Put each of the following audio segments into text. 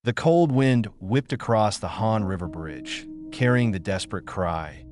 The cold wind whipped across the Han River Bridge, carrying the desperate cry,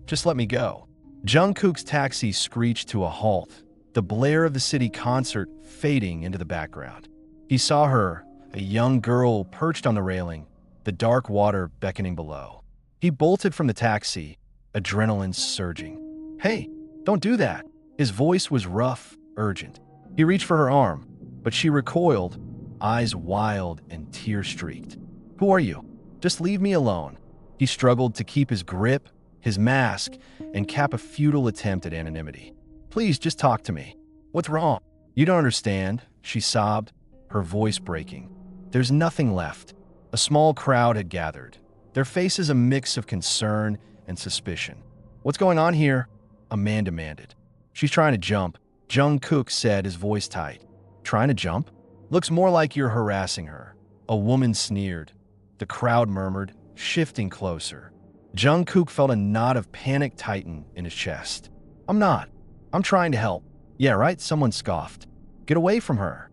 "Just let me go." Jungkook's taxi screeched to a halt, the blare of the city concert fading into the background. He saw her, a young girl perched on the railing, the dark water beckoning below. He bolted from the taxi, adrenaline surging. "Hey, don't do that." His voice was rough, urgent. He reached for her arm, but she recoiled, eyes wild and tear-streaked. "Who are you? Just leave me alone." He struggled to keep his grip, his mask, and cap a futile attempt at anonymity. "Please, just talk to me. What's wrong?" "You don't understand," she sobbed, her voice breaking. "There's nothing left." A small crowd had gathered, their faces a mix of concern and suspicion. "What's going on here?" a man demanded. "She's trying to jump," Jungkook said, his voice tight. "Trying to jump? Looks more like you're harassing her." A woman sneered. The crowd murmured, shifting closer. Jungkook felt a knot of panic tighten in his chest. "I'm not. I'm trying to help." "Yeah, right," someone scoffed. "Get away from her."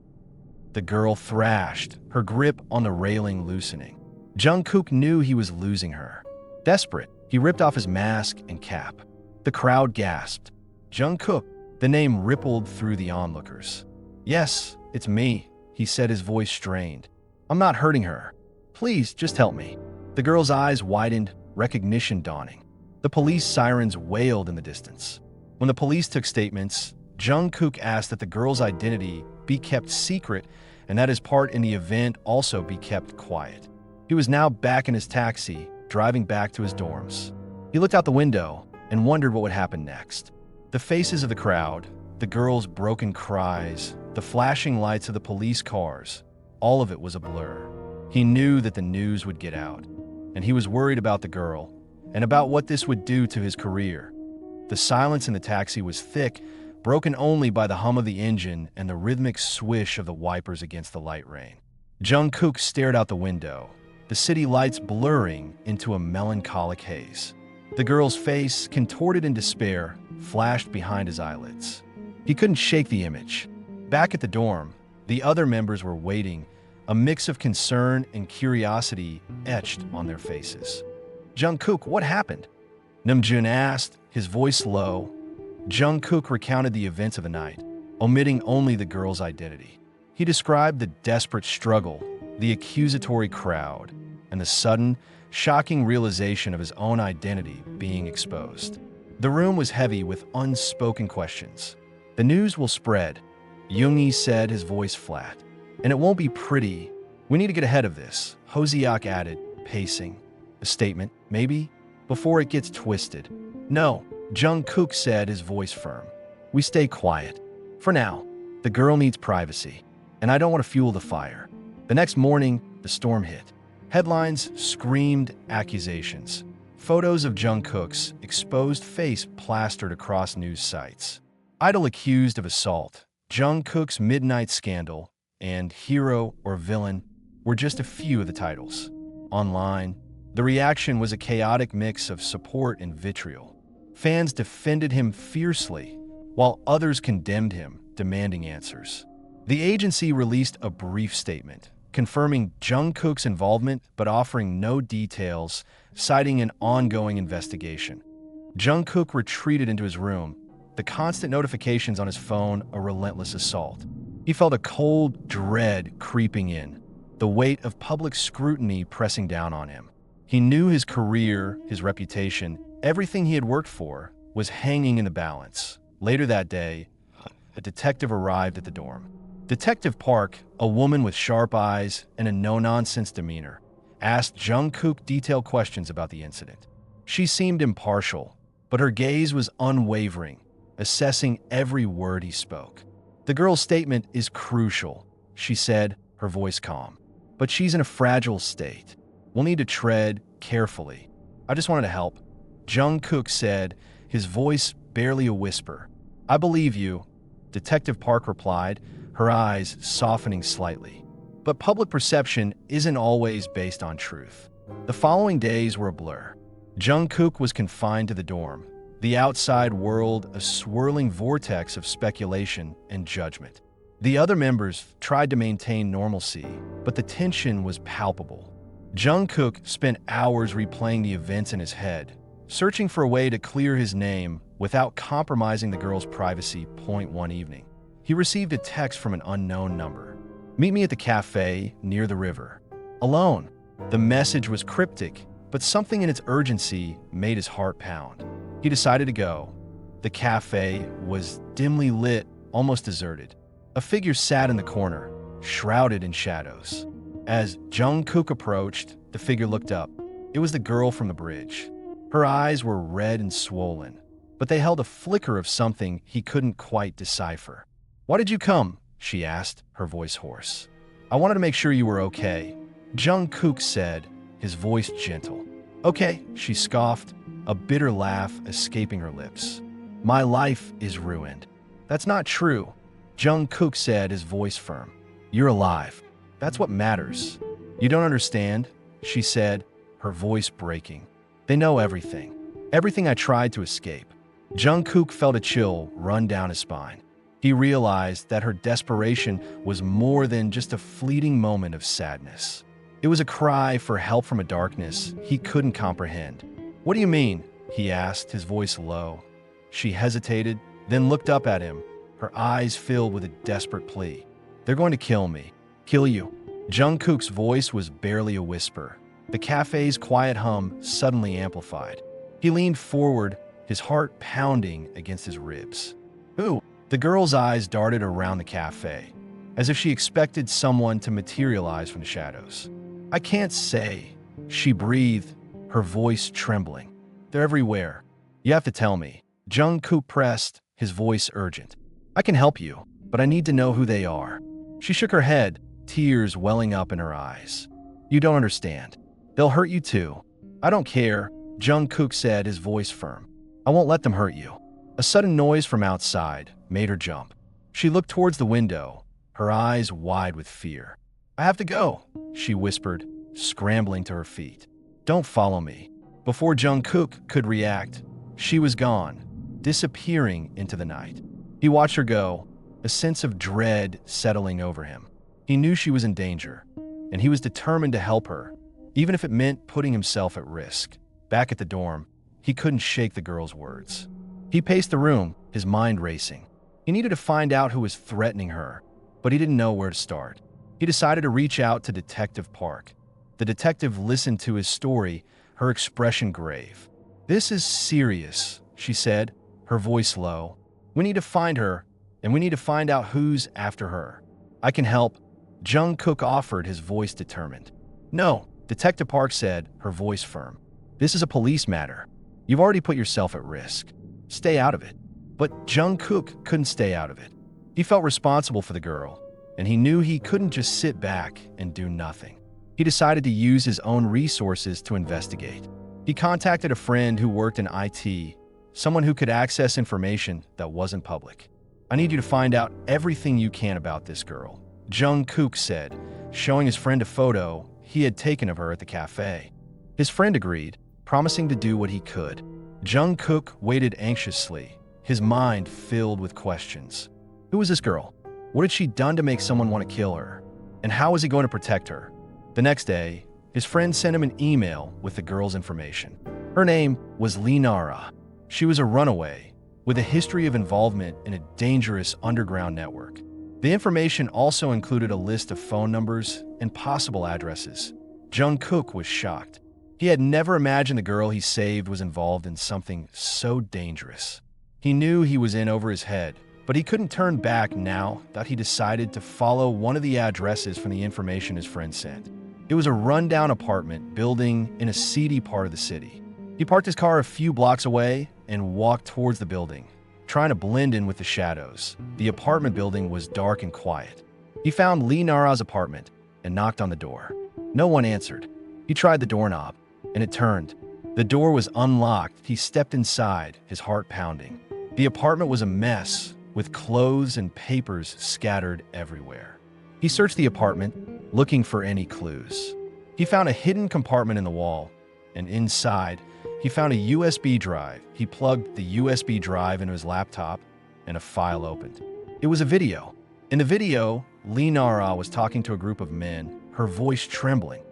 The girl thrashed, her grip on the railing loosening. Jungkook knew he was losing her. Desperate, he ripped off his mask and cap. The crowd gasped. "Jungkook," the name rippled through the onlookers. "Yes, it's me," he said, his voice strained. "I'm not hurting her. Please, just help me." The girl's eyes widened, recognition dawning. The police sirens wailed in the distance. When the police took statements, Jungkook asked that the girl's identity be kept secret and that his part in the event also be kept quiet. He was now back in his taxi, driving back to his dorms. He looked out the window and wondered what would happen next. The faces of the crowd, the girl's broken cries, the flashing lights of the police cars, all of it was a blur. He knew that the news would get out, and he was worried about the girl and about what this would do to his career. The silence in the taxi was thick, broken only by the hum of the engine and the rhythmic swish of the wipers against the light rain. Jungkook stared out the window, the city lights blurring into a melancholic haze. The girl's face, contorted in despair, flashed behind his eyelids. He couldn't shake the image. Back at the dorm, the other members were waiting, a mix of concern and curiosity etched on their faces. "Jungkook, what happened?" Namjoon asked, his voice low. Jungkook recounted the events of the night, omitting only the girl's identity. He described the desperate struggle, the accusatory crowd, and the sudden, shocking realization of his own identity being exposed. The room was heavy with unspoken questions. "The news will spread," Yoongi said, his voice flat. "And it won't be pretty. We need to get ahead of this," Hoseok added, pacing. "A statement, maybe? Before it gets twisted." "No," Jungkook said, his voice firm. "We stay quiet. For now. The girl needs privacy, and I don't want to fuel the fire." The next morning, the storm hit. Headlines screamed accusations. Photos of Jungkook's exposed face plastered across news sites. Idol accused of assault, Jungkook's midnight scandal, and hero or villain were just a few of the titles. Online, the reaction was a chaotic mix of support and vitriol. Fans defended him fiercely, while others condemned him, demanding answers. The agency released a brief statement, confirming Jungkook's involvement but offering no details, citing an ongoing investigation. Jungkook retreated into his room, the constant notifications on his phone a relentless assault. He felt a cold dread creeping in, the weight of public scrutiny pressing down on him. He knew his career, his reputation, everything he had worked for, was hanging in the balance. Later that day, a detective arrived at the dorm. Detective Park, a woman with sharp eyes and a no-nonsense demeanor, asked Jungkook detailed questions about the incident. She seemed impartial, but her gaze was unwavering, assessing every word he spoke. "The girl's statement is crucial," she said, her voice calm. "But she's in a fragile state. We'll need to tread carefully." "I just wanted to help," Jungkook said, his voice barely a whisper. "I believe you," Detective Park replied, her eyes softening slightly. But public perception isn't always based on truth. The following days were a blur. Jungkook was confined to the dorm, the outside world a swirling vortex of speculation and judgment. The other members tried to maintain normalcy, but the tension was palpable. Jungkook spent hours replaying the events in his head, searching for a way to clear his name without compromising the girl's privacy. One evening, he received a text from an unknown number. "Meet me at the cafe near the river." Alone. The message was cryptic, but something in its urgency made his heart pound. He decided to go. The cafe was dimly lit, almost deserted. A figure sat in the corner, shrouded in shadows. As Jungkook approached, the figure looked up. It was the girl from the bridge. Her eyes were red and swollen, but they held a flicker of something he couldn't quite decipher. "Why did you come?" she asked, her voice hoarse. "I wanted to make sure you were okay," Jungkook said, his voice gentle. "Okay," she scoffed, a bitter laugh escaping her lips. "My life is ruined." "That's not true," Jungkook said, his voice firm. "You're alive. That's what matters." "You don't understand," she said, her voice breaking. "They know everything. Everything I tried to escape." Jungkook felt a chill run down his spine. He realized that her desperation was more than just a fleeting moment of sadness. It was a cry for help from a darkness he couldn't comprehend. "What do you mean?" he asked, his voice low. She hesitated, then looked up at him, her eyes filled with a desperate plea. "They're going to kill me." "Kill you?" Jungkook's voice was barely a whisper. The cafe's quiet hum suddenly amplified. He leaned forward, his heart pounding against his ribs. "Who?" The girl's eyes darted around the cafe, as if she expected someone to materialize from the shadows. "I can't say," she breathed, her voice trembling. "They're everywhere. You have to tell me." Jungkook pressed, his voice urgent. "I can help you, but I need to know who they are." She shook her head, tears welling up in her eyes. "You don't understand. They'll hurt you too." "I don't care," Jungkook said, his voice firm. "I won't let them hurt you." A sudden noise from outside made her jump. She looked towards the window, her eyes wide with fear. "I have to go," she whispered, scrambling to her feet. "Don't follow me." Before Jungkook could react, she was gone, disappearing into the night. He watched her go, a sense of dread settling over him. He knew she was in danger, and he was determined to help her, even if it meant putting himself at risk. Back at the dorm, he couldn't shake the girl's words. He paced the room, his mind racing. He needed to find out who was threatening her, but he didn't know where to start. He decided to reach out to Detective Park. The detective listened to his story, her expression grave. "This is serious," she said, her voice low. "We need to find her, and we need to find out who's after her." "I can help," Jungkook offered, his voice determined. "No," Detective Park said, her voice firm. "This is a police matter. You've already put yourself at risk. Stay out of it." But Jungkook couldn't stay out of it. He felt responsible for the girl, and he knew he couldn't just sit back and do nothing. He decided to use his own resources to investigate. He contacted a friend who worked in IT, someone who could access information that wasn't public. "I need you to find out everything you can about this girl," Jungkook said, showing his friend a photo he had taken of her at the cafe. His friend agreed, promising to do what he could. Jungkook waited anxiously, his mind filled with questions. Who was this girl? What had she done to make someone want to kill her? And how was he going to protect her? The next day, his friend sent him an email with the girl's information. Her name was Linara. She was a runaway, with a history of involvement in a dangerous underground network. The information also included a list of phone numbers and possible addresses. Jungkook was shocked. He had never imagined the girl he saved was involved in something so dangerous. He knew he was in over his head, but he couldn't turn back now that he decided to follow one of the addresses from the information his friend sent. It was a rundown apartment building in a seedy part of the city. He parked his car a few blocks away and walked towards the building, trying to blend in with the shadows. The apartment building was dark and quiet. He found Linara's apartment and knocked on the door. No one answered. He tried the doorknob, and it turned. The door was unlocked. He stepped inside, his heart pounding. The apartment was a mess, with clothes and papers scattered everywhere. He searched the apartment, looking for any clues. He found a hidden compartment in the wall, and inside, he found a USB drive. He plugged the USB drive into his laptop, and a file opened. It was a video. In the video, Lee Nara was talking to a group of men, her voice trembling.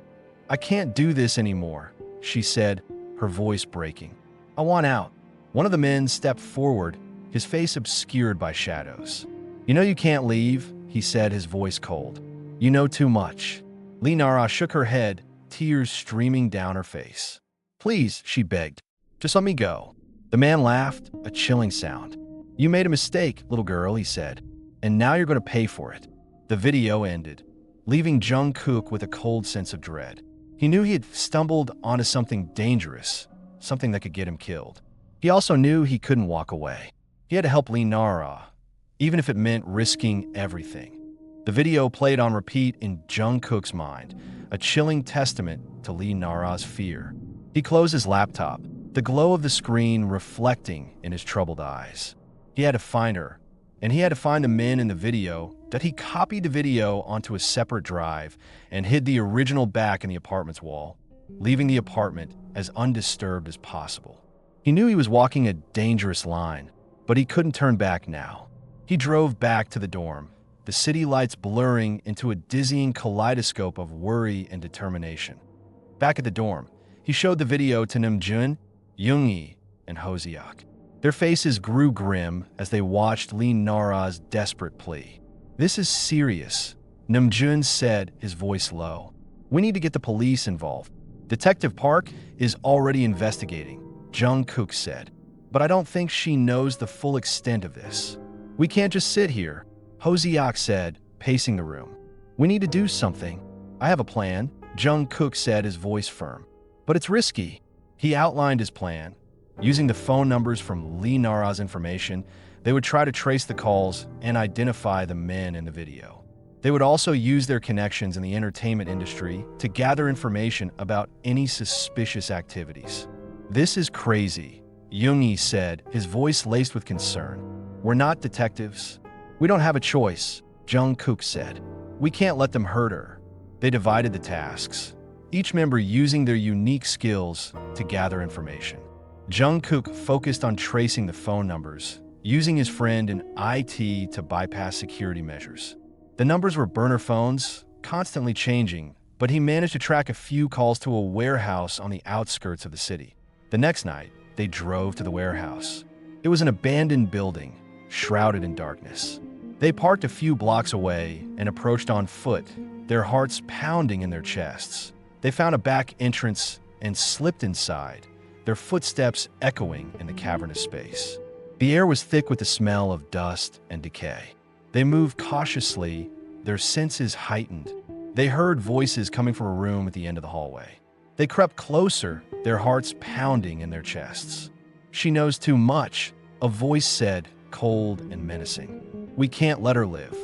"I can't do this anymore," she said, her voice breaking. "I want out." One of the men stepped forward, his face obscured by shadows. "You know you can't leave," he said, his voice cold. "You know too much." Lee Nara shook her head, tears streaming down her face. "Please," she begged, "just let me go." The man laughed, a chilling sound. "You made a mistake, little girl," he said, "and now you're going to pay for it." The video ended, leaving Jungkook with a cold sense of dread. He knew he had stumbled onto something dangerous, something that could get him killed. He also knew he couldn't walk away. He had to help Lee Nara, even if it meant risking everything. The video played on repeat in Jungkook's mind, a chilling testament to Lee Nara's fear. He closed his laptop, the glow of the screen reflecting in his troubled eyes. He had to find her, and he had to find the men in the video. That he copied the video onto a separate drive and hid the original back in the apartment's wall, leaving the apartment as undisturbed as possible. He knew he was walking a dangerous line, but he couldn't turn back now. He drove back to the dorm, the city lights blurring into a dizzying kaleidoscope of worry and determination. Back at the dorm, he showed the video to Namjoon, Yoongi, and Hoseok. Their faces grew grim as they watched Lee Nara's desperate plea. "This is serious," Namjoon said, his voice low. "We need to get the police involved." "Detective Park is already investigating," Jungkook said. "But I don't think she knows the full extent of this." "We can't just sit here," Hoseok said, pacing the room. "We need to do something." "I have a plan," Jungkook said, his voice firm. "But it's risky." He outlined his plan. Using the phone numbers from Lee Nara's information, they would try to trace the calls and identify the men in the video. They would also use their connections in the entertainment industry to gather information about any suspicious activities. "This is crazy," Yoongi said, his voice laced with concern. "We're not detectives." "We don't have a choice," Jungkook said. "We can't let them hurt her." They divided the tasks, each member using their unique skills to gather information. Jungkook focused on tracing the phone numbers, using his friend in IT to bypass security measures. The numbers were burner phones, constantly changing, but he managed to track a few calls to a warehouse on the outskirts of the city. The next night, they drove to the warehouse. It was an abandoned building, shrouded in darkness. They parked a few blocks away and approached on foot, their hearts pounding in their chests. They found a back entrance and slipped inside, their footsteps echoing in the cavernous space. The air was thick with the smell of dust and decay. They moved cautiously, their senses heightened. They heard voices coming from a room at the end of the hallway. They crept closer, their hearts pounding in their chests. "She knows too much," a voice said, cold and menacing. "We can't let her live."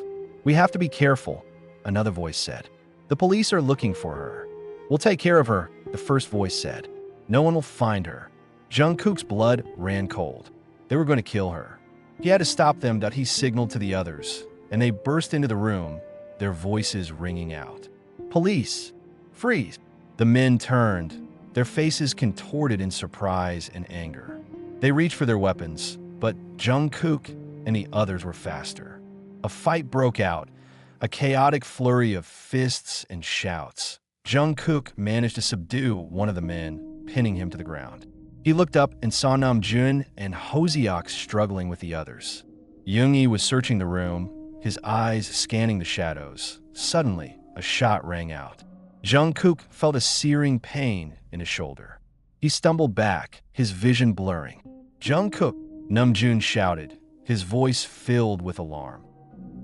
"We have to be careful," another voice said. "The police are looking for her." "We'll take care of her," the first voice said. "No one will find her." Jungkook's blood ran cold. They were going to kill her. He had to stop them. He signaled to the others, and they burst into the room, their voices ringing out. "Police! Freeze!" The men turned, their faces contorted in surprise and anger. They reached for their weapons, but Jungkook and the others were faster. A fight broke out, a chaotic flurry of fists and shouts. Jungkook managed to subdue one of the men, pinning him to the ground. He looked up and saw Namjoon and Hoseok struggling with the others. Yoongi was searching the room, his eyes scanning the shadows. Suddenly, a shot rang out. Jungkook felt a searing pain in his shoulder. He stumbled back, his vision blurring. "Jungkook!" Namjoon shouted, his voice filled with alarm.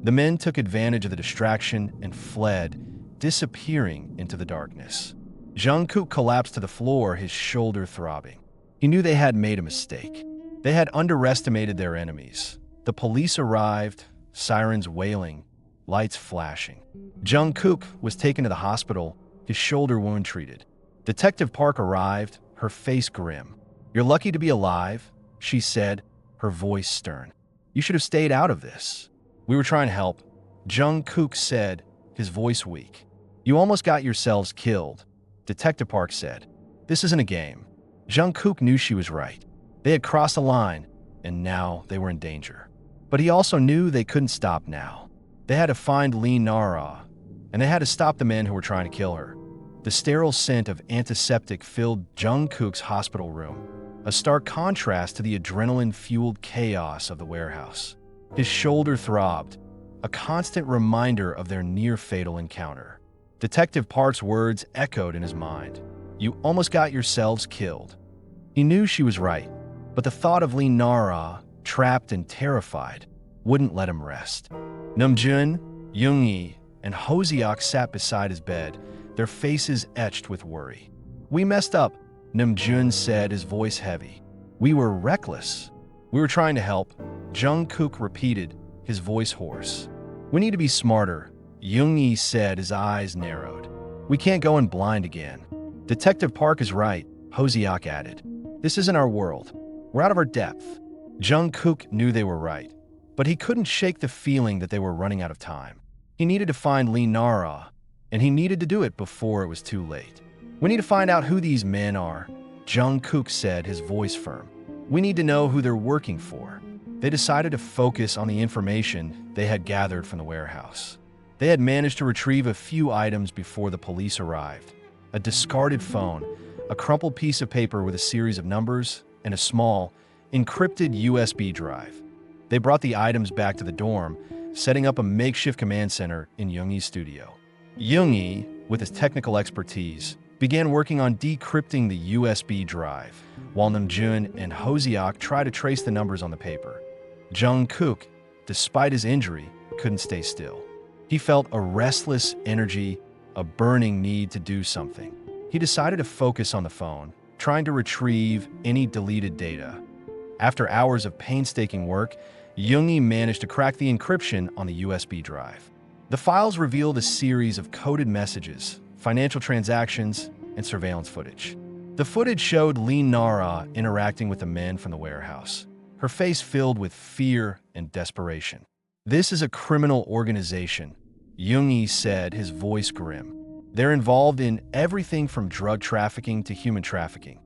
The men took advantage of the distraction and fled, disappearing into the darkness. Jungkook collapsed to the floor, his shoulder throbbing. He knew they had made a mistake. They had underestimated their enemies. The police arrived, sirens wailing, lights flashing. Jungkook was taken to the hospital, his shoulder wound treated. Detective Park arrived, her face grim. "You're lucky to be alive," she said, her voice stern. "You should have stayed out of this." "We were trying to help," Jungkook said, his voice weak. "You almost got yourselves killed," Detective Park said. "This isn't a game." Jungkook knew she was right. They had crossed the line, and now they were in danger. But he also knew they couldn't stop now. They had to find Lee Nara, and they had to stop the men who were trying to kill her. The sterile scent of antiseptic filled Jungkook's hospital room, a stark contrast to the adrenaline-fueled chaos of the warehouse. His shoulder throbbed, a constant reminder of their near-fatal encounter. Detective Park's words echoed in his mind. "You almost got yourselves killed." He knew she was right, but the thought of Lee Nara, trapped and terrified, wouldn't let him rest. Namjoon, Yoongi, and Hoseok sat beside his bed, their faces etched with worry. "We messed up," Namjoon said, his voice heavy. "We were reckless." "We were trying to help," Jungkook repeated, his voice hoarse. "We need to be smarter," Yoongi said, his eyes narrowed. "We can't go in blind again." "Detective Park is right," Hoseok added. "This isn't our world. We're out of our depth." Jungkook knew they were right, but he couldn't shake the feeling that they were running out of time. He needed to find Lee Nara, and he needed to do it before it was too late. "We need to find out who these men are," Jungkook said, his voice firm. "We need to know who they're working for." They decided to focus on the information they had gathered from the warehouse. They had managed to retrieve a few items before the police arrived. A discarded phone, a crumpled piece of paper with a series of numbers, and a small, encrypted USB drive. They brought the items back to the dorm, setting up a makeshift command center in Yoongi's studio. Yoongi, with his technical expertise, began working on decrypting the USB drive, while Namjoon and Hoseok tried to trace the numbers on the paper. Jungkook, despite his injury, couldn't stay still. He felt a restless energy, a burning need to do something. He decided to focus on the phone, trying to retrieve any deleted data. After hours of painstaking work, Yoongi managed to crack the encryption on the USB drive. The files revealed a series of coded messages, financial transactions, and surveillance footage. The footage showed Lee Nara interacting with the men from the warehouse, her face filled with fear and desperation. "This is a criminal organization," Yoongi said, his voice grim. "They're involved in everything from drug trafficking to human trafficking."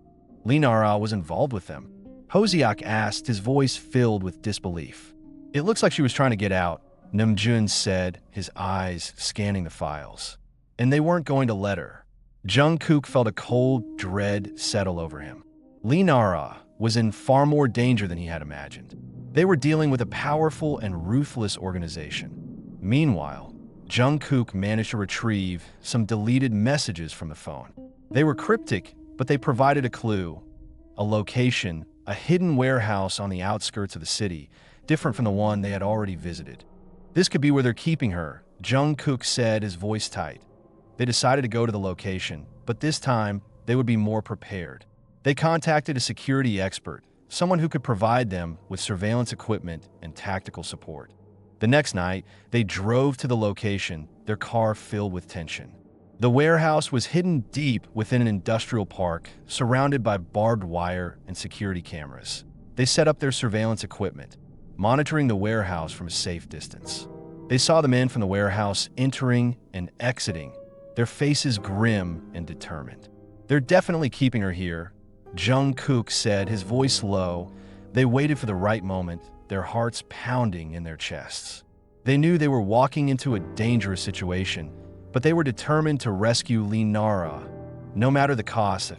"Lee Nara was involved with them?" Hoseok asked, his voice filled with disbelief. "It looks like she was trying to get out," Namjoon said, his eyes scanning the files. "And they weren't going to let her." Jungkook felt a cold dread settle over him. Lee Nara was in far more danger than he had imagined. They were dealing with a powerful and ruthless organization. Meanwhile, Jungkook managed to retrieve some deleted messages from the phone. They were cryptic, but they provided a clue. A location, a hidden warehouse on the outskirts of the city, different from the one they had already visited. "This could be where they're keeping her," Jungkook said, his voice tight. They decided to go to the location, but this time they would be more prepared. They contacted a security expert, someone who could provide them with surveillance equipment and tactical support. The next night, they drove to the location, their car filled with tension. The warehouse was hidden deep within an industrial park, surrounded by barbed wire and security cameras. They set up their surveillance equipment, monitoring the warehouse from a safe distance. They saw the men from the warehouse entering and exiting, their faces grim and determined. "They're definitely keeping her here," Jungkook said, his voice low. They waited for the right moment, their hearts pounding in their chests. They knew they were walking into a dangerous situation, but they were determined to rescue Lee Nara. No matter the cost,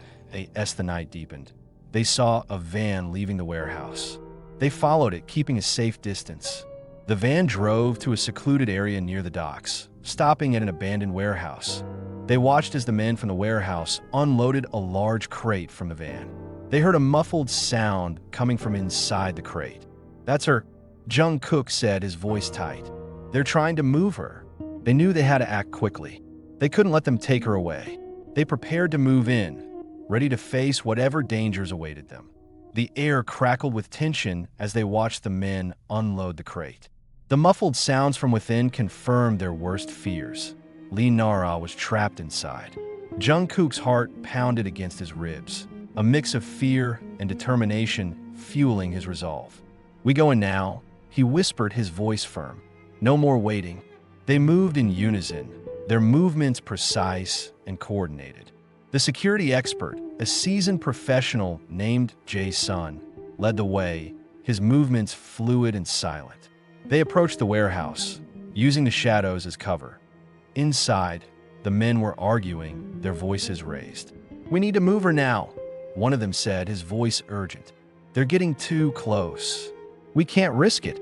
as the night deepened, they saw a van leaving the warehouse. They followed it, keeping a safe distance. The van drove to a secluded area near the docks, stopping at an abandoned warehouse. They watched as the men from the warehouse unloaded a large crate from the van. They heard a muffled sound coming from inside the crate. "That's her," Jungkook said, his voice tight. "They're trying to move her." They knew they had to act quickly. They couldn't let them take her away. They prepared to move in, ready to face whatever dangers awaited them. The air crackled with tension as they watched the men unload the crate. The muffled sounds from within confirmed their worst fears. Lee Nara was trapped inside. Jungkook's heart pounded against his ribs, a mix of fear and determination fueling his resolve. "We go in now," he whispered, his voice firm. "No more waiting." They moved in unison, their movements precise and coordinated. The security expert, a seasoned professional named Jae-sun, led the way, his movements fluid and silent. They approached the warehouse, using the shadows as cover. Inside, the men were arguing, their voices raised. "We need to move her now," one of them said, his voice urgent. "They're getting too close." "We can't risk it,"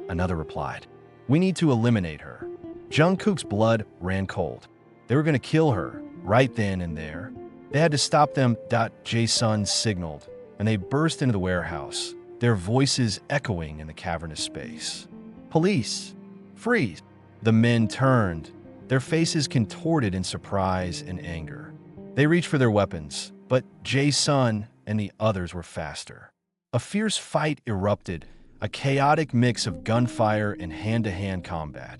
another replied. "We need to eliminate her." Jungkook's blood ran cold. They were going to kill her right then and there. They had to stop them. Jae-sun signaled, and they burst into the warehouse, their voices echoing in the cavernous space. "Police! Freeze!" The men turned, their faces contorted in surprise and anger. They reached for their weapons, but Jae-sun and the others were faster. A fierce fight erupted, a chaotic mix of gunfire and hand-to-hand combat.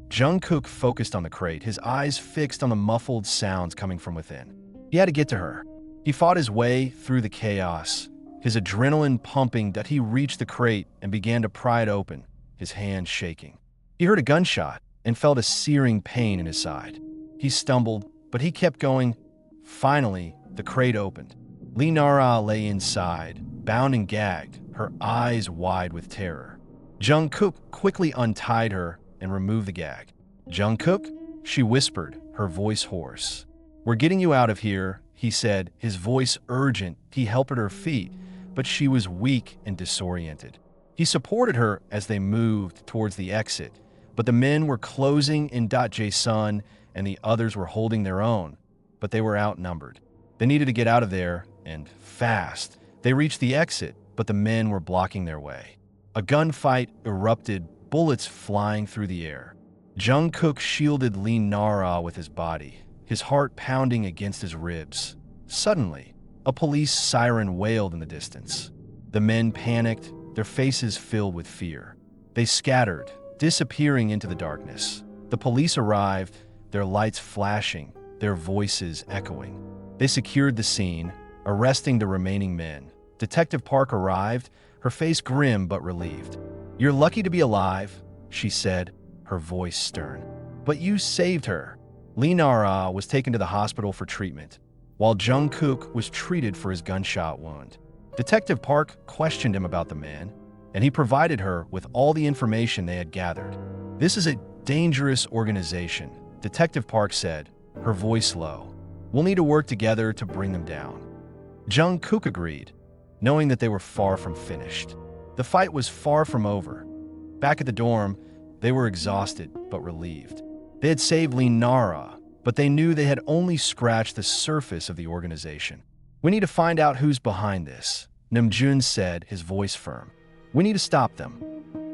Jungkook focused on the crate, his eyes fixed on the muffled sounds coming from within. He had to get to her. He fought his way through the chaos, his adrenaline pumping that he reached the crate and began to pry it open, his hands shaking. He heard a gunshot and felt a searing pain in his side. He stumbled, but he kept going. Finally, the crate opened. Lee Nara lay inside, bound and gagged, her eyes wide with terror. Jungkook quickly untied her and removed the gag. "Jungkook?" she whispered, her voice hoarse. "We're getting you out of here," he said, his voice urgent. He helped her to her feet, but she was weak and disoriented. He supported her as they moved towards the exit, but the men were closing in. Jae-sun and the others were holding their own, but they were outnumbered. They needed to get out of there, and fast. They reached the exit, but the men were blocking their way. A gunfight erupted, bullets flying through the air. Jungkook shielded Lee Nara with his body, his heart pounding against his ribs. Suddenly, a police siren wailed in the distance. The men panicked, their faces filled with fear. They scattered, disappearing into the darkness. The police arrived, their lights flashing, their voices echoing. They secured the scene, arresting the remaining men. Detective Park arrived, her face grim but relieved. "You're lucky to be alive," she said, her voice stern. "But you saved her." Lee Nara was taken to the hospital for treatment, while Jungkook was treated for his gunshot wound. Detective Park questioned him about the man, and he provided her with all the information they had gathered. "This is a dangerous organization," Detective Park said, her voice low. "We'll need to work together to bring them down." Jungkook agreed, knowing that they were far from finished. The fight was far from over. Back at the dorm, they were exhausted but relieved. They had saved Lee Nara, but they knew they had only scratched the surface of the organization. "We need to find out who's behind this," Namjoon said, his voice firm. "We need to stop them."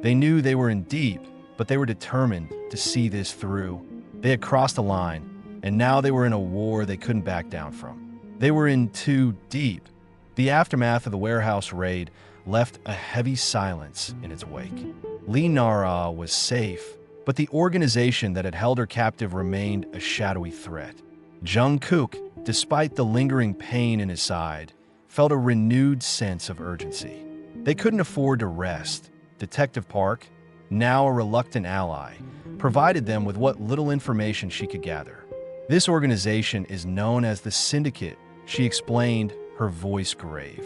They knew they were in deep, but they were determined to see this through. They had crossed a line, and now they were in a war they couldn't back down from. They were in too deep. The aftermath of the warehouse raid left a heavy silence in its wake. Lee Nara was safe, but the organization that had held her captive remained a shadowy threat. Jungkook, despite the lingering pain in his side, felt a renewed sense of urgency. They couldn't afford to rest. Detective Park, now a reluctant ally, provided them with what little information she could gather. "This organization is known as the Syndicate," she explained, her voice grave.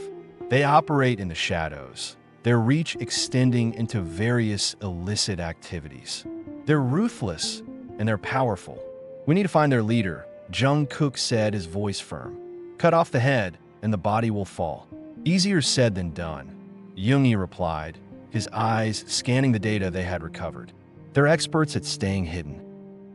"They operate in the shadows, their reach extending into various illicit activities. They're ruthless, and they're powerful. We need to find their leader," Jungkook said, his voice firm. "Cut off the head, and the body will fall." "Easier said than done," Yoongi replied, his eyes scanning the data they had recovered. "They're experts at staying hidden."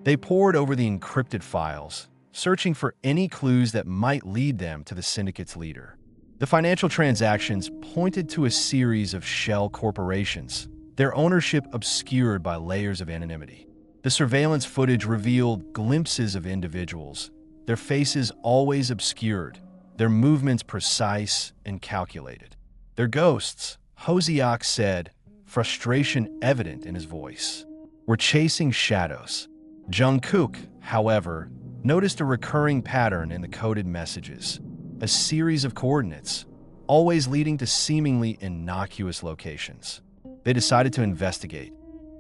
They pored over the encrypted files, searching for any clues that might lead them to the syndicate's leader. The financial transactions pointed to a series of shell corporations, their ownership obscured by layers of anonymity. The surveillance footage revealed glimpses of individuals, their faces always obscured, their movements precise and calculated. "They're ghosts," Hosiak said, frustration evident in his voice. "We're chasing shadows." Jungkook, however, noticed a recurring pattern in the coded messages, a series of coordinates, always leading to seemingly innocuous locations. They decided to investigate.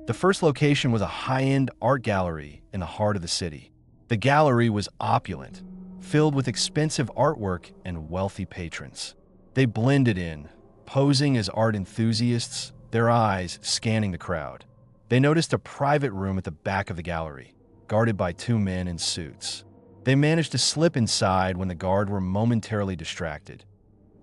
The first location was a high-end art gallery in the heart of the city. The gallery was opulent, filled with expensive artwork and wealthy patrons. They blended in, posing as art enthusiasts, their eyes scanning the crowd. They noticed a private room at the back of the gallery, guarded by two men in suits. They managed to slip inside when the guard were momentarily distracted.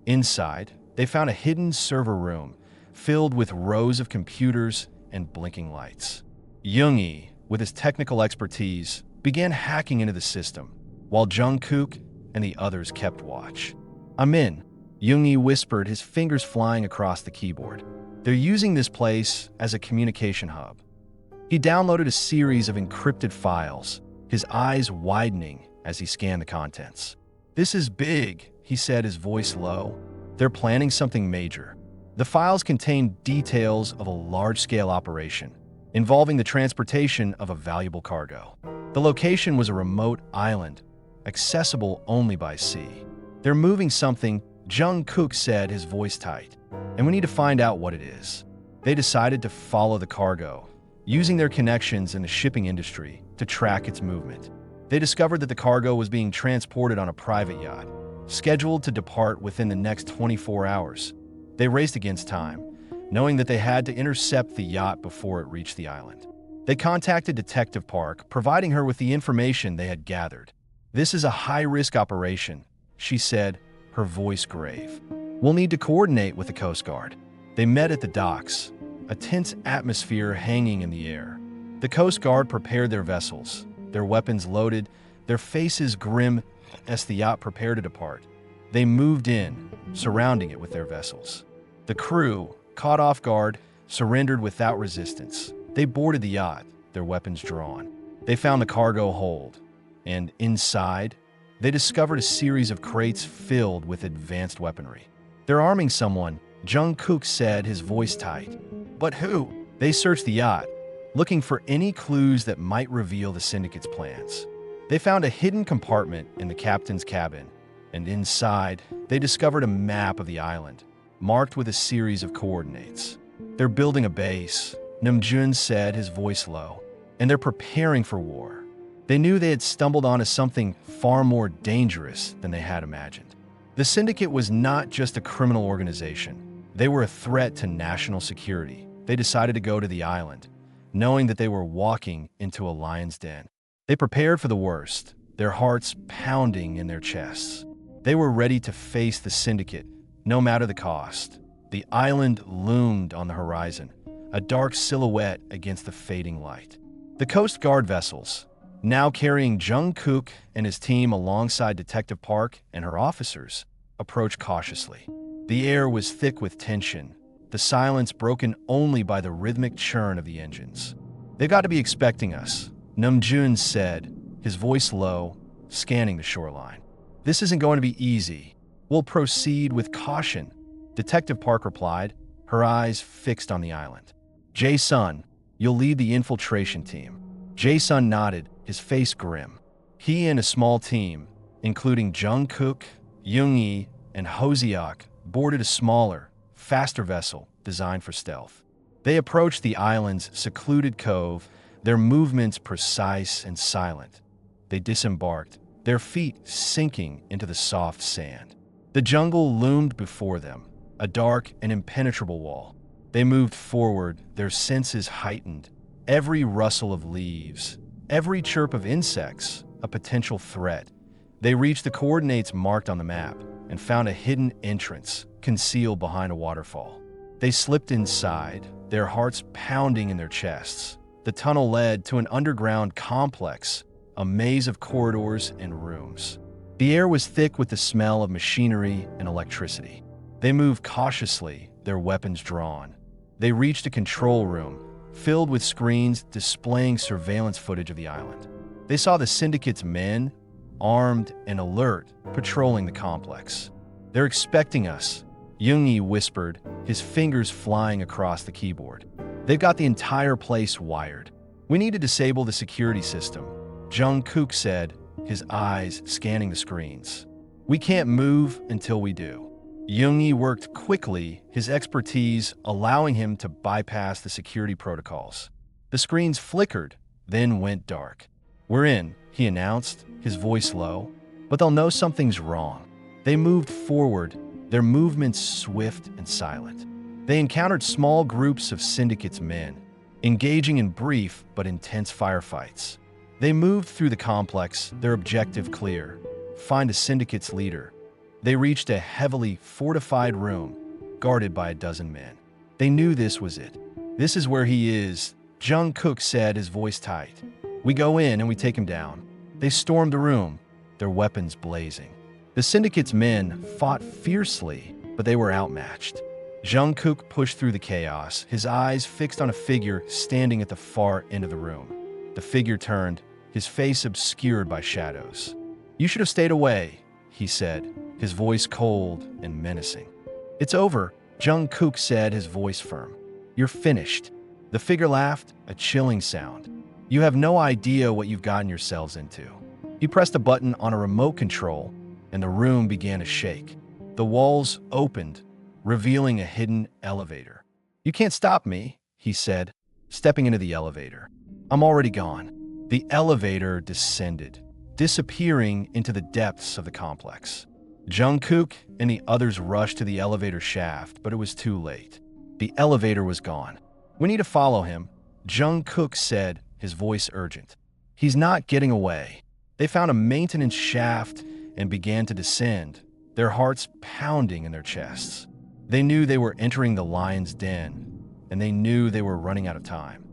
Inside, they found a hidden server room filled with rows of computers and blinking lights. Yoongi, with his technical expertise, began hacking into the system, while Jungkook and the others kept watch. "I'm in," Yoongi whispered, his fingers flying across the keyboard. "They're using this place as a communication hub." He downloaded a series of encrypted files, his eyes widening as he scanned the contents. "This is big," he said, his voice low. "They're planning something major." The files contained details of a large-scale operation involving the transportation of a valuable cargo. The location was a remote island, accessible only by sea. "They're moving something," Jungkook said, his voice tight, "and we need to find out what it is." They decided to follow the cargo, using their connections in the shipping industry to track its movement. They discovered that the cargo was being transported on a private yacht, scheduled to depart within the next 24 hours. They raced against time, knowing that they had to intercept the yacht before it reached the island. They contacted Detective Park, providing her with the information they had gathered. "This is a high-risk operation," she said, her voice grave. "We'll need to coordinate with the Coast Guard." They met at the docks, a tense atmosphere hanging in the air. The Coast Guard prepared their vessels, their weapons loaded, their faces grim as the yacht prepared to depart. They moved in, surrounding it with their vessels. The crew, caught off guard, surrendered without resistance. They boarded the yacht, their weapons drawn. They found the cargo hold, and inside, they discovered a series of crates filled with advanced weaponry. "They're arming someone," Jungkook said, his voice tight. "But who?" They searched the yacht, looking for any clues that might reveal the syndicate's plans. They found a hidden compartment in the captain's cabin, and inside, they discovered a map of the island, marked with a series of coordinates. "They're building a base," Namjoon said, his voice low, "and they're preparing for war." They knew they had stumbled onto something far more dangerous than they had imagined. The syndicate was not just a criminal organization. They were a threat to national security. They decided to go to the island, knowing that they were walking into a lion's den. They prepared for the worst, their hearts pounding in their chests. They were ready to face the syndicate, no matter the cost. The island loomed on the horizon, a dark silhouette against the fading light. The Coast Guard vessels, now carrying Jungkook and his team alongside Detective Park and her officers, approached cautiously. The air was thick with tension, the silence broken only by the rhythmic churn of the engines. "They've got to be expecting us," Namjoon said, his voice low, scanning the shoreline. "This isn't going to be easy. We'll proceed with caution," Detective Park replied, her eyes fixed on the island. "Jae-sun, you'll lead the infiltration team." Jae-sun nodded, his face grim. He and a small team, including Jungkook, Yoongi, and Hoseok, boarded a smaller, faster vessel designed for stealth. They approached the island's secluded cove, their movements precise and silent. They disembarked, their feet sinking into the soft sand. The jungle loomed before them, a dark and impenetrable wall. They moved forward, their senses heightened. Every rustle of leaves, every chirp of insects, a potential threat. They reached the coordinates marked on the map and found a hidden entrance concealed behind a waterfall. They slipped inside, their hearts pounding in their chests. The tunnel led to an underground complex, a maze of corridors and rooms. The air was thick with the smell of machinery and electricity. They moved cautiously, their weapons drawn. They reached a control room, filled with screens displaying surveillance footage of the island. They saw the syndicate's men, armed and alert, patrolling the complex. "They're expecting us," Yoongi whispered, his fingers flying across the keyboard. "They've got the entire place wired. We need to disable the security system," Jungkook said, his eyes scanning the screens. "We can't move until we do." Yoongi worked quickly, his expertise allowing him to bypass the security protocols. The screens flickered, then went dark. "We're in," he announced, his voice low, "but they'll know something's wrong." They moved forward, their movements swift and silent. They encountered small groups of syndicate's men, engaging in brief but intense firefights. They moved through the complex, their objective clear: find a syndicate's leader. They reached a heavily fortified room, guarded by a dozen men. They knew this was it. "This is where he is," Jungkook said, his voice tight. "We go in and we take him down." They stormed the room, their weapons blazing. The syndicate's men fought fiercely, but they were outmatched. Jungkook pushed through the chaos, his eyes fixed on a figure standing at the far end of the room. The figure turned, his face obscured by shadows. "You should have stayed away," he said, his voice cold and menacing. "It's over," Jungkook said, his voice firm. "You're finished." The figure laughed, a chilling sound. "You have no idea what you've gotten yourselves into." He pressed a button on a remote control, and the room began to shake. The walls opened, revealing a hidden elevator. "You can't stop me," he said, stepping into the elevator. "I'm already gone." The elevator descended, disappearing into the depths of the complex. Jungkook and the others rushed to the elevator shaft, but it was too late. The elevator was gone. "We need to follow him," Jungkook said, his voice urgent. "He's not getting away." They found a maintenance shaft and began to descend, their hearts pounding in their chests. They knew they were entering the lion's den, and they knew they were running out of time.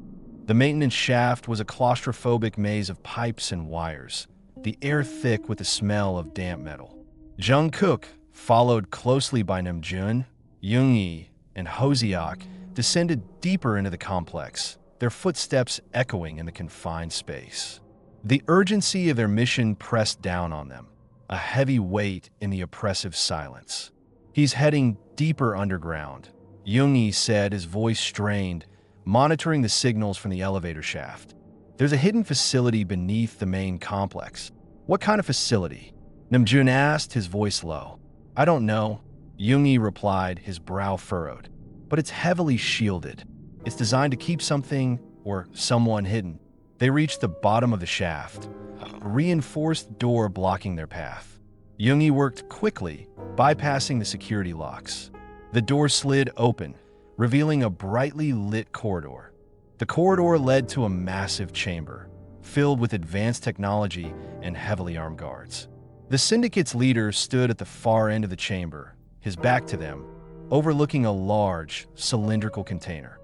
The maintenance shaft was a claustrophobic maze of pipes and wires, the air thick with the smell of damp metal. Jungkook, followed closely by Namjoon, Yoongi, and Hoseok, descended deeper into the complex, their footsteps echoing in the confined space. The urgency of their mission pressed down on them, a heavy weight in the oppressive silence. "He's heading deeper underground," Yoongi said, his voice strained, monitoring the signals from the elevator shaft. "There's a hidden facility beneath the main complex." "What kind of facility?" Namjoon asked, his voice low. "I don't know," Yoongi replied, his brow furrowed. "But it's heavily shielded. It's designed to keep something or someone hidden." They reached the bottom of the shaft, a reinforced door blocking their path. Yoongi worked quickly, bypassing the security locks. The door slid open, revealing a brightly lit corridor. The corridor led to a massive chamber, filled with advanced technology and heavily armed guards. The syndicate's leader stood at the far end of the chamber, his back to them, overlooking a large, cylindrical container.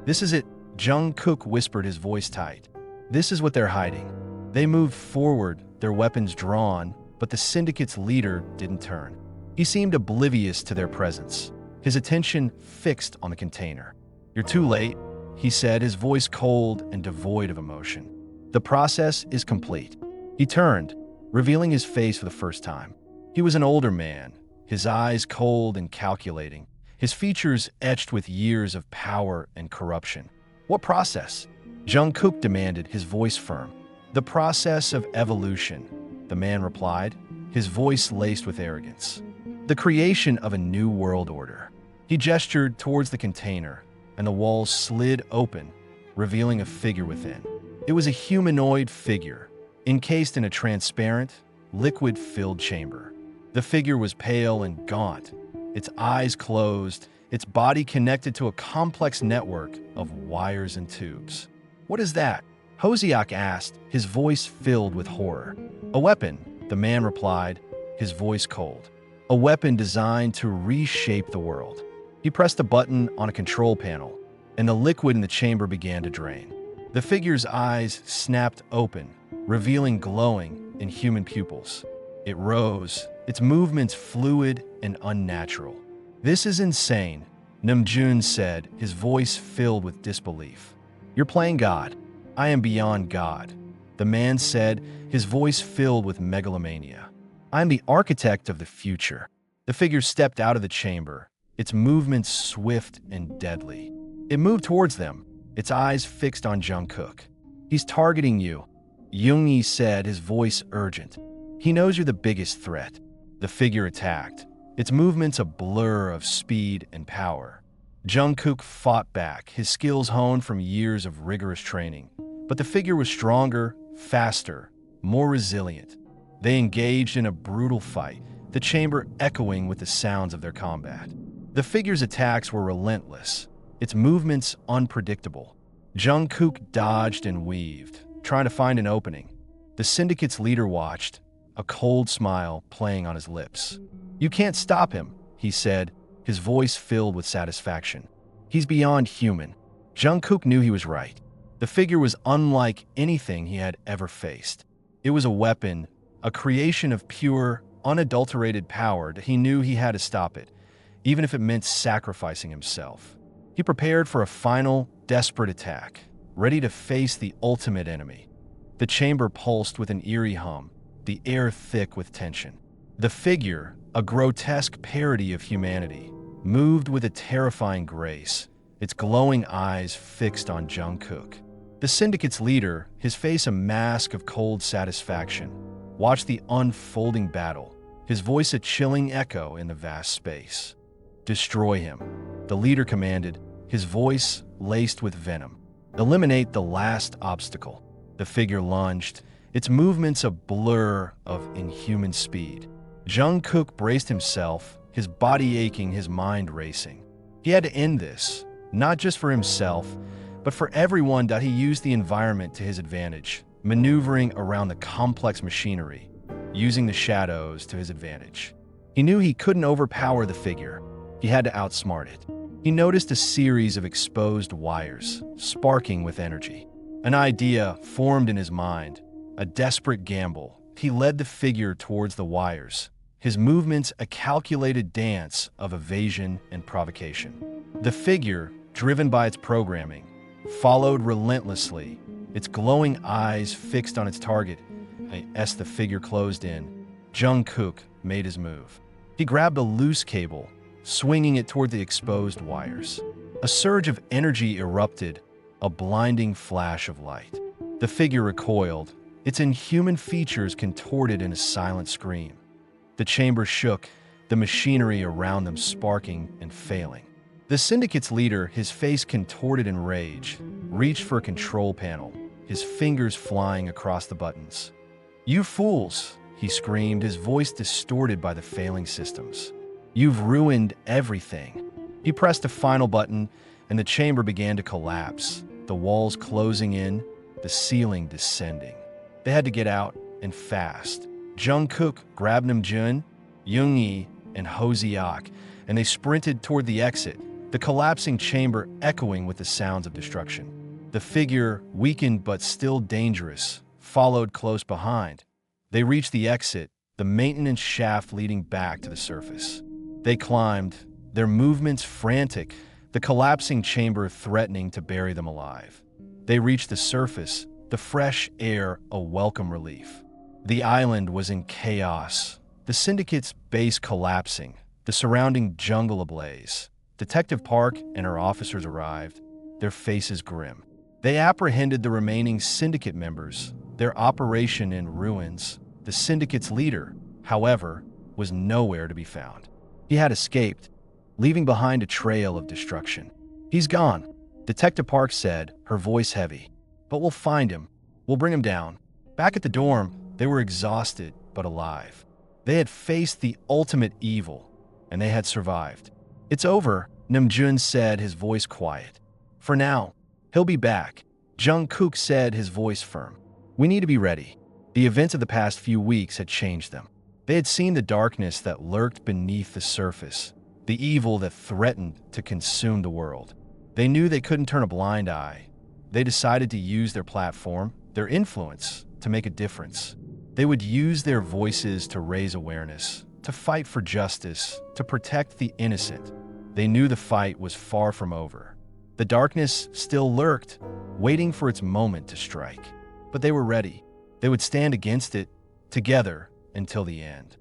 "This is it," Jungkook whispered, his voice tight. "This is what they're hiding." They moved forward, their weapons drawn, but the syndicate's leader didn't turn. He seemed oblivious to their presence, his attention fixed on the container. "You're too late," he said, his voice cold and devoid of emotion. "The process is complete." He turned, revealing his face for the first time. He was an older man, his eyes cold and calculating, his features etched with years of power and corruption. "What process?" Jungkook demanded, his voice firm. "The process of evolution," the man replied, his voice laced with arrogance. "The creation of a new world order." He gestured towards the container, and the walls slid open, revealing a figure within. It was a humanoid figure, encased in a transparent, liquid-filled chamber. The figure was pale and gaunt, its eyes closed, its body connected to a complex network of wires and tubes. "What is that?" Hoseok asked, his voice filled with horror. "A weapon," the man replied, his voice cold. "A weapon designed to reshape the world." He pressed a button on a control panel, and the liquid in the chamber began to drain. The figure's eyes snapped open, revealing glowing, inhuman pupils. It rose, its movements fluid and unnatural. "This is insane," Namjoon said, his voice filled with disbelief. "You're playing God." "I am beyond God," the man said, his voice filled with megalomania. "I am the architect of the future." The figure stepped out of the chamber, its movements swift and deadly. It moved towards them, its eyes fixed on Jungkook. "He's targeting you," Yoongi said, his voice urgent. "He knows you're the biggest threat." The figure attacked, its movements a blur of speed and power. Jungkook fought back, his skills honed from years of rigorous training. But the figure was stronger, faster, more resilient. They engaged in a brutal fight, the chamber echoing with the sounds of their combat. The figure's attacks were relentless, its movements unpredictable. Jungkook dodged and weaved, trying to find an opening. The syndicate's leader watched, a cold smile playing on his lips. "You can't stop him," he said, his voice filled with satisfaction. "He's beyond human." Jungkook knew he was right. The figure was unlike anything he had ever faced. It was a weapon, a creation of pure, unadulterated power that he knew he had to stop it, even if it meant sacrificing himself. He prepared for a final, desperate attack, ready to face the ultimate enemy. The chamber pulsed with an eerie hum, the air thick with tension. The figure, a grotesque parody of humanity, moved with a terrifying grace, its glowing eyes fixed on Jungkook. The syndicate's leader, his face a mask of cold satisfaction, watched the unfolding battle, his voice a chilling echo in the vast space. "Destroy him," the leader commanded, his voice laced with venom. "Eliminate the last obstacle." The figure lunged, its movements a blur of inhuman speed. Jungkook braced himself, his body aching, his mind racing. He had to end this, not just for himself, but for everyone that he used the environment to his advantage, maneuvering around the complex machinery, using the shadows to his advantage. He knew he couldn't overpower the figure. He had to outsmart it. He noticed a series of exposed wires, sparking with energy. An idea formed in his mind, a desperate gamble. He led the figure towards the wires, his movements a calculated dance of evasion and provocation. The figure, driven by its programming, followed relentlessly, its glowing eyes fixed on its target. As the figure closed in, Jungkook made his move. He grabbed a loose cable, swinging it toward the exposed wires. A surge of energy erupted, a blinding flash of light. The figure recoiled, its inhuman features contorted in a silent scream. The chamber shook, the machinery around them sparking and failing. The syndicate's leader, his face contorted in rage, reached for a control panel, his fingers flying across the buttons. "You fools!" he screamed, his voice distorted by the failing systems. "You've ruined everything." He pressed a final button, and the chamber began to collapse, the walls closing in, the ceiling descending. They had to get out, and fast. Jungkook grabbed Namjoon, Yoongi, and Hoseok, and they sprinted toward the exit, the collapsing chamber echoing with the sounds of destruction. The figure, weakened but still dangerous, followed close behind. They reached the exit, the maintenance shaft leading back to the surface. They climbed, their movements frantic, the collapsing chamber threatening to bury them alive. They reached the surface, the fresh air a welcome relief. The island was in chaos, the syndicate's base collapsing, the surrounding jungle ablaze. Detective Park and her officers arrived, their faces grim. They apprehended the remaining syndicate members, their operation in ruins. The syndicate's leader, however, was nowhere to be found. He had escaped, leaving behind a trail of destruction. "He's gone," Detective Park said, her voice heavy. "But we'll find him. We'll bring him down." Back at the dorm, they were exhausted but alive. They had faced the ultimate evil, and they had survived. "It's over," Namjoon said, his voice quiet. "For now, he'll be back," Jungkook said, his voice firm. "We need to be ready." The events of the past few weeks had changed them. They had seen the darkness that lurked beneath the surface, the evil that threatened to consume the world. They knew they couldn't turn a blind eye. They decided to use their platform, their influence, to make a difference. They would use their voices to raise awareness, to fight for justice, to protect the innocent. They knew the fight was far from over. The darkness still lurked, waiting for its moment to strike. But they were ready. They would stand against it, together, until the end.